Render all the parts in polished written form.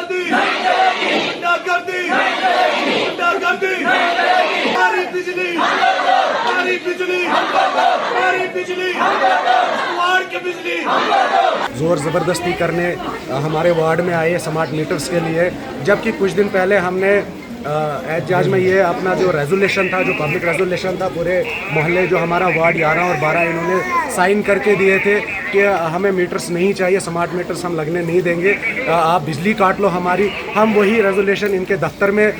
गुंडागर्दी गुंडागर्दी गुंडागर्दी हमारी बिजली हमारी बिजली हमारी बिजली वार्ड की बिजली जोर ज़बरदस्ती करने हमारे वार्ड में आए स्मार्ट मीटर्स के लिए, जबकि कुछ दिन पहले हमने एहतजाज में ये अपना जो रेजोल्यूशन था, जो पब्लिक रेजोल्यूशन था, पूरे मोहल्ले जो हमारा वार्ड 11 और 12 इन्होंने साइन करके दिए थे कि हमें मीटर्स नहीं चाहिए, स्मार्ट मीटर्स हम लगने नहीं देंगे, आप बिजली काट लो हमारी। हम वही रेजोल्यूशन इनके दफ्तर में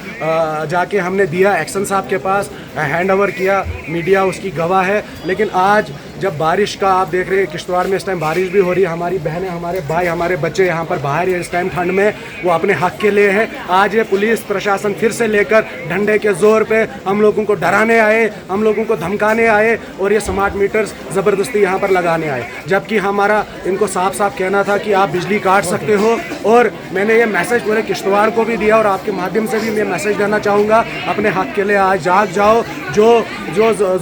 जाके हमने दिया, एक्शन साहब के पास हैंड ओवर किया, मीडिया उसकी गवाह है। लेकिन आज जब बारिश का आप देख रहे हैं, किश्तवाड़ में इस टाइम बारिश भी हो रही है, हमारी बहनें, हमारे भाई, हमारे बच्चे यहाँ पर बाहर है इस टाइम ठंड में, वो अपने हक के लिए हैं। आज ये पुलिस प्रशासन फिर से लेकर डंडे के जोर पे हम लोगों को डराने आए, हम लोगों को धमकाने आए और ये स्मार्ट मीटर्स ज़बरदस्ती यहाँ पर लगाने आए, जबकि हमारा इनको साफ साफ कहना था कि आप बिजली काट सकते हो। और मैंने ये मैसेज पूरे किश्तवाड़ को भी दिया और आपके माध्यम से भी मैं मैसेज देना चाहूँगा, अपने हक के लिए आज जाग जाओ। जो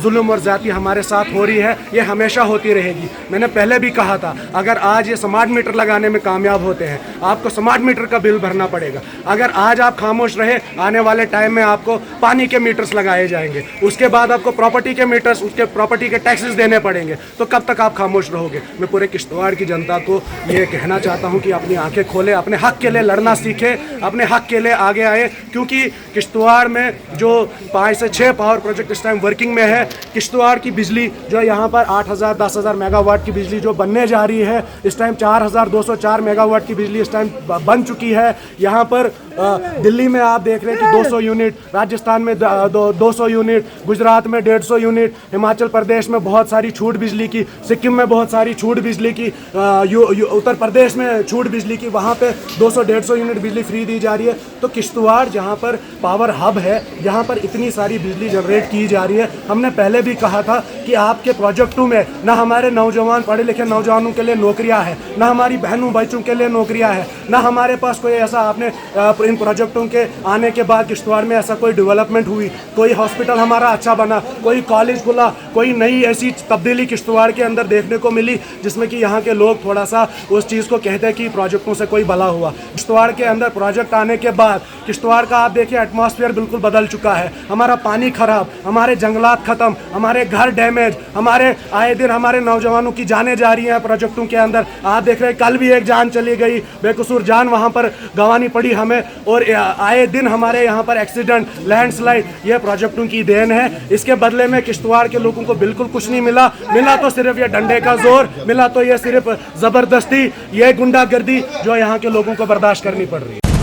जुल्म और ज़्यादती हमारे साथ हो रही है ये हमेशा होती रहेगी। मैंने पहले भी कहा था, अगर आज ये स्मार्ट मीटर लगाने में कामयाब होते हैं, आपको स्मार्ट मीटर का बिल भरना पड़ेगा। अगर आज आप खामोश रहे, आने वाले टाइम में आपको पानी के मीटर्स लगाए जाएंगे, उसके बाद आपको प्रॉपर्टी के मीटर्स, उसके प्रॉपर्टी के टैक्सेस देने पड़ेंगे। तो कब तक आप खामोश रहोगे? मैं पूरे किश्तवाड़ की जनता को ये कहना चाहता हूँ कि अपनी आंखें खोले, अपने हक के लिए लड़ना सीखे, अपने हक के लिए आगे आए, क्योंकि किश्तवाड़ में जो 5 से 6 पावर प्रोजेक्ट इस टाइम वर्किंग में है। किश्तवाड़ की बिजली जो यहाँ पर 8,000 10,000 मेगावाट की बिजली जो बनने जा रही है, इस टाइम 4,204 मेगावाट की बिजली इस टाइम बन चुकी है। यहाँ पर दिल्ली में आप देख रहे हैं कि 200 यूनिट, राजस्थान में 200 यूनिट, गुजरात में 150 यूनिट, हिमाचल प्रदेश में बहुत सारी छूट बिजली की, सिक्किम में बहुत सारी छूट बिजली की, उत्तर प्रदेश में छूट बिजली की, वहाँ पे 200-150 यूनिट बिजली फ्री दी जा रही है। तो किश्तवाड़ जहाँ पर पावर हब है, जहाँ पर इतनी सारी बिजली जनरेट की जा रही है, हमने पहले भी कहा था कि आपके प्रोजेक्टों में ना हमारे नौजवान, पढ़े लिखे नौजवानों के लिए नौकरियाँ हैं, ना हमारी बहनों बच्चों के लिए नौकरियाँ हैं, ना हमारे पास कोई ऐसा आपने इन प्रोजेक्टों के आने के बाद किश्तवाड़ में ऐसा कोई डेवलपमेंट हुई, कोई हॉस्पिटल हमारा अच्छा बना, कोई कॉलेज खुला, कोई नई ऐसी तब्दीली किश्तवाड़ के अंदर देखने को मिली जिसमें कि यहाँ के लोग थोड़ा सा उस चीज़ को कहते हैं कि प्रोजेक्टों से कोई भला हुआ। किश्तवाड़ के अंदर प्रोजेक्ट आने के बाद किश्तवाड़ का आप देखिए एटमॉस्फेयर बिल्कुल बदल चुका है। हमारा पानी खराब, हमारे जंगलात खत्म, हमारे घर डैमेज, हमारे आए दिन हमारे नौजवानों की जानें जा रही हैं प्रोजेक्टों के अंदर। आप देख रहे हैं कल भी एक जान चली गई, बेकसूर जान वहाँ पर गंवानी पड़ी हमें, और आए दिन हमारे यहाँ पर एक्सीडेंट, लैंडस्लाइड, ये प्रोजेक्टों की देन है। इसके बदले में किश्तवाड़ के लोगों को बिल्कुल कुछ नहीं मिला। मिला तो सिर्फ ये डंडे का जोर, मिला तो ये सिर्फ ज़बरदस्ती, ये गुंडागर्दी जो यहाँ के लोगों को बर्दाश्त करनी पड़ रही है।